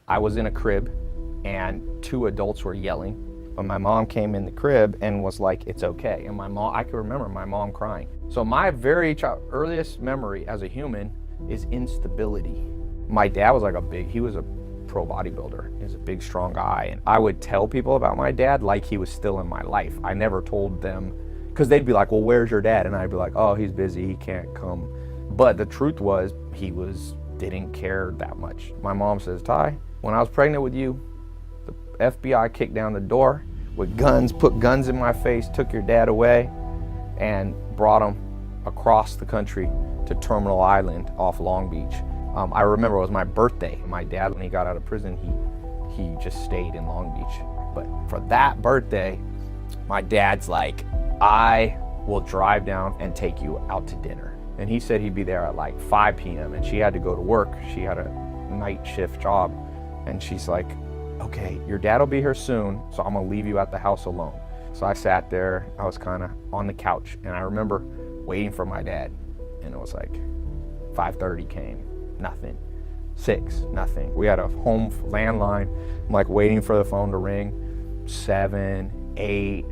I was in a crib and 2 adults were yelling. But my mom came in the crib and was like, it's okay. And I can remember my mom crying. So my earliest memory as a human is instability. My dad was like he was a pro bodybuilder. He was a big, strong guy. And I would tell people about my dad like he was still in my life. I never told them, because they'd be like, well, where's your dad? And I'd be like, oh, he's busy, he can't come. But the truth was, didn't care that much. My mom says, Tai, when I was pregnant with you, the FBI kicked down the door with guns, put guns in my face, took your dad away, and brought him across the country to Terminal Island off Long Beach. I remember it was my birthday. My dad, when he got out of prison, he just stayed in Long Beach. But for that birthday, my dad's like, I will drive down and take you out to dinner. And he said he'd be there at like 5 p.m. and she had to go to work. She had a night shift job. And she's like, okay, your dad will be here soon, so I'm gonna leave you at the house alone. So I sat there, I was kind of on the couch, and I remember waiting for my dad. And it was like 5:30 came, nothing. 6, nothing. We had a home landline. I'm like waiting for the phone to ring. 7, 8.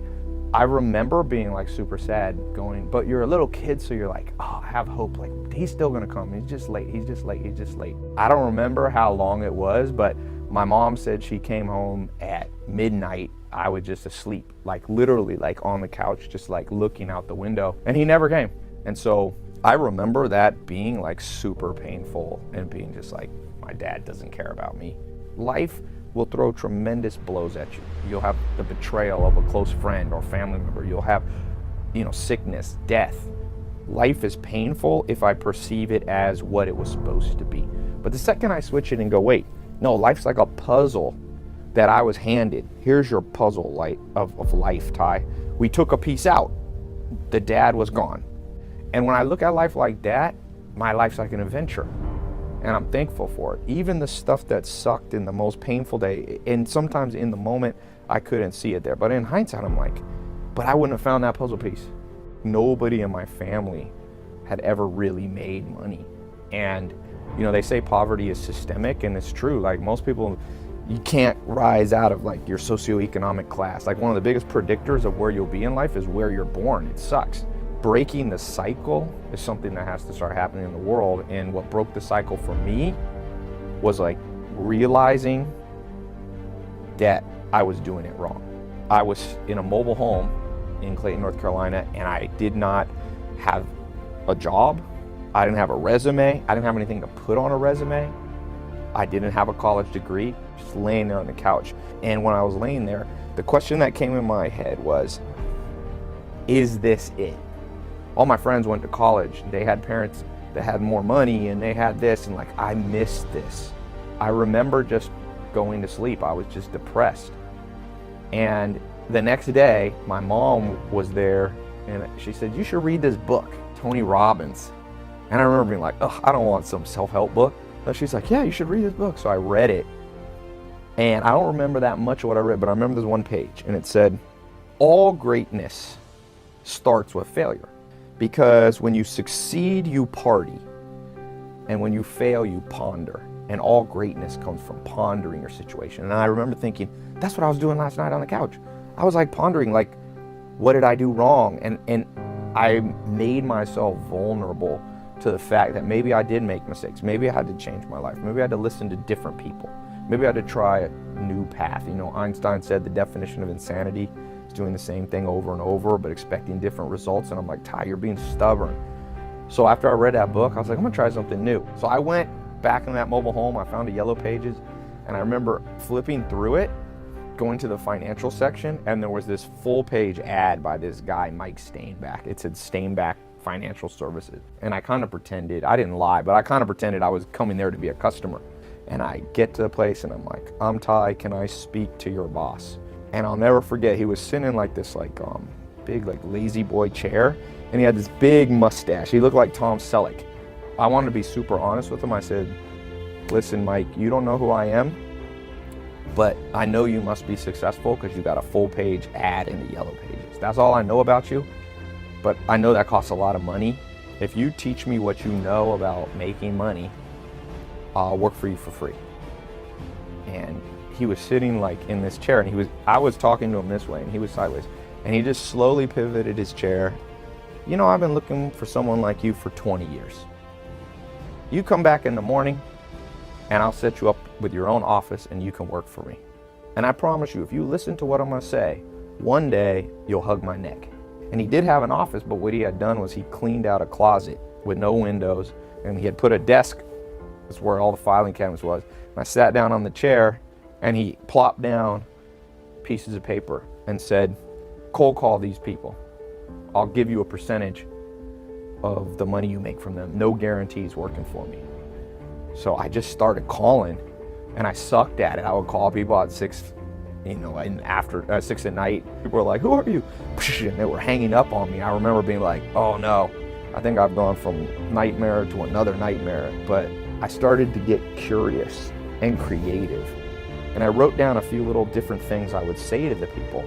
I remember being like super sad going, but you're a little kid, so you're like, oh, I have hope. Like, he's still gonna come. He's just late, he's just late, he's just late. I don't remember how long it was, but my mom said she came home at midnight. I was just asleep, like literally like on the couch, just like looking out the window, and he never came. And so I remember that being like super painful and being just like, my dad doesn't care about me. Life will throw tremendous blows at you. You'll have the betrayal of a close friend or family member. You'll have, sickness, death. Life is painful if I perceive it as what it was supposed to be. But the second I switch it and go, wait, no, life's like a puzzle that I was handed. Here's your puzzle of life, Tai. We took a piece out. The dad was gone. And when I look at life like that, my life's like an adventure. And I'm thankful for it. Even the stuff that sucked in the most painful day, and sometimes in the moment, I couldn't see it there. But in hindsight, I'm like, but I wouldn't have found that puzzle piece. Nobody in my family had ever really made money. And they say poverty is systemic, and it's true. Like most people, you can't rise out of like your socioeconomic class. Like one of the biggest predictors of where you'll be in life is where you're born. It sucks. Breaking the cycle is something that has to start happening in the world. And what broke the cycle for me was like realizing that I was doing it wrong. I was in a mobile home in Clayton, North Carolina, and I did not have a job. I didn't have a resume. I didn't have anything to put on a resume. I didn't have a college degree, just laying there on the couch. And when I was laying there, the question that came in my head was, is this it? All my friends went to college. They had parents that had more money and they had this, and like, I missed this. I remember just going to sleep. I was just depressed. And the next day, my mom was there and she said, you should read this book, Tony Robbins. And I remember being like, oh, I don't want some self-help book. But she's like, yeah, you should read this book. So I read it. And I don't remember that much of what I read, but I remember this one page, and it said, all greatness starts with failure. Because when you succeed, you party. And when you fail, you ponder. And all greatness comes from pondering your situation. And I remember thinking, that's what I was doing last night on the couch. I was like pondering, like, what did I do wrong? And I made myself vulnerable to the fact that maybe I did make mistakes. Maybe I had to change my life. Maybe I had to listen to different people. Maybe I had to try a new path. Einstein said the definition of insanity is doing the same thing over and over, but expecting different results. And I'm like, Tai, you're being stubborn. So after I read that book, I was like, I'm gonna try something new. So I went back in that mobile home. I found a Yellow Pages, and I remember flipping through it, going to the financial section, and there was this full-page ad by this guy, Mike Stainback. It said Stainback Financial Services. And I kind of pretended, I didn't lie, but I kind of pretended I was coming there to be a customer. And I get to the place and I'm like, I'm Tai, can I speak to your boss? And I'll never forget, he was sitting in like this big lazy boy chair, and he had this big mustache. He looked like Tom Selleck. I wanted to be super honest with him. I said, listen, Mike, you don't know who I am, but I know you must be successful because you got a full-page ad in the Yellow Pages. That's all I know about you. But I know that costs a lot of money. If you teach me what you know about making money, I'll work for you for free. and he was sitting like in this chair, and I was talking to him this way and he was sideways, and he just slowly pivoted his chair. You know, I've been looking for someone like you for 20 years. You come back in the morning and I'll set you up with your own office and you can work for me. And I promise you, if you listen to what I'm gonna say, one day you'll hug my neck. And he did have an office, but what he had done was he cleaned out a closet with no windows, and he had put a desk, that's where all the filing cabinets was. And I sat down on the chair and he plopped down pieces of paper and said, cold call these people. I'll give you a percentage of the money you make from them. No guarantees working for me. So I just started calling, and I sucked at it. I would call people at 6, and after 6 at night. People were like, who are you? And they were hanging up on me. I remember being like, oh no, I think I've gone from nightmare to another nightmare. But I started to get curious and creative. And I wrote down a few little different things I would say to the people.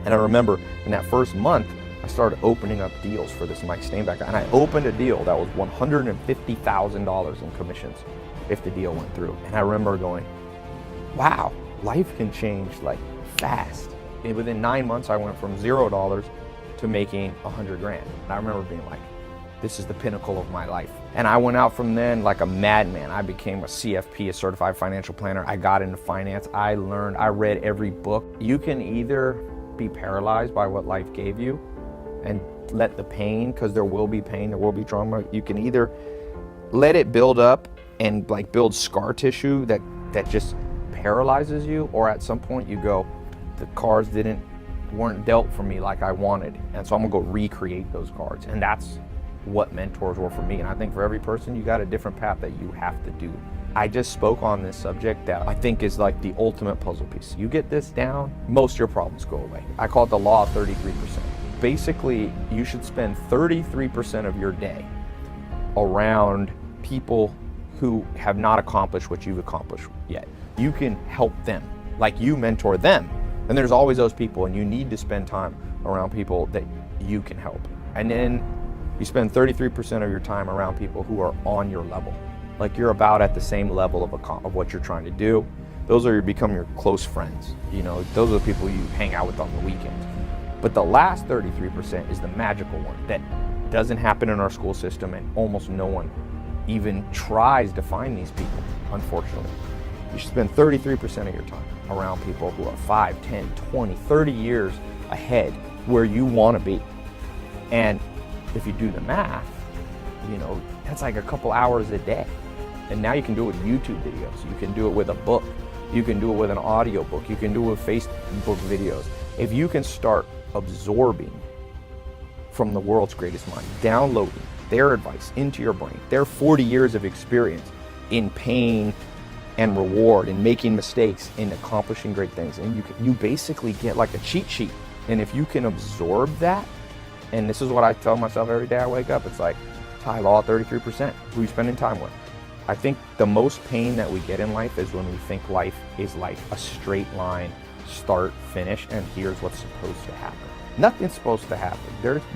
And I remember in that first month, I started opening up deals for this Mike Steinbeck guy. And I opened a deal that was $150,000 in commissions if the deal went through. And I remember going, wow, life can change like fast. And within 9 months, I went from $0 to making 100 grand. And I remember being like, this is the pinnacle of my life. And I went out from then like a madman. I became a CFP, a certified financial planner. I got into finance. I learned, I read every book. You can either be paralyzed by what life gave you and let the pain, because there will be pain, there will be trauma. You can either let it build up and like build scar tissue that just paralyzes you, or at some point you go, the cards weren't dealt for me like I wanted, and so I'm gonna go recreate those cards. And that's what mentors were for me. And I think for every person, you got a different path that you have to do. I just spoke on this subject that I think is like the ultimate puzzle piece. You get this down, most of your problems go away. I call it the law of 33%. Basically, you should spend 33% of your day around people who have not accomplished what you've accomplished yet. You can help them, like you mentor them. And there's always those people, and you need to spend time around people that you can help. And then you spend 33% of your time around people who are on your level. Like you're about at the same level of what you're trying to do. Those become your close friends. Those are the people you hang out with on the weekends. But the last 33% is the magical one that doesn't happen in our school system, and almost no one even tries to find these people, unfortunately. You should spend 33% of your time around people who are 5, 10, 20, 30 years ahead where you want to be. And if you do the math, that's like a couple hours a day. And now you can do it with YouTube videos. You can do it with a book. You can do it with an audio book. You can do it with Facebook videos. If you can start absorbing from the world's greatest mind, downloading their advice into your brain, their 40 years of experience in pain and reward and making mistakes and accomplishing great things, and you basically get like a cheat sheet. And if you can absorb that, and this is what I tell myself every day I wake up, it's like, Tai, law 33%, who are you spending time with? I think the most pain that we get in life is when we think life is like a straight line, start, finish, and here's what's supposed to happen. Nothing's supposed to happen.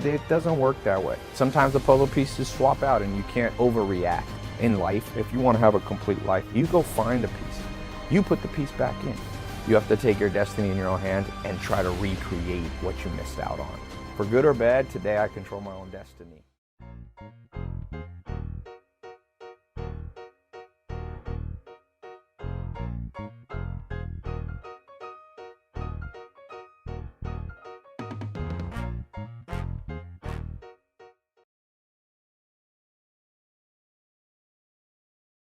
It doesn't work that way. Sometimes the puzzle pieces swap out and you can't overreact. In life, if you want to have a complete life, you go find a piece. You put the piece back in. You have to take your destiny in your own hands and try to recreate what you missed out on. For good or bad, today I control my own destiny.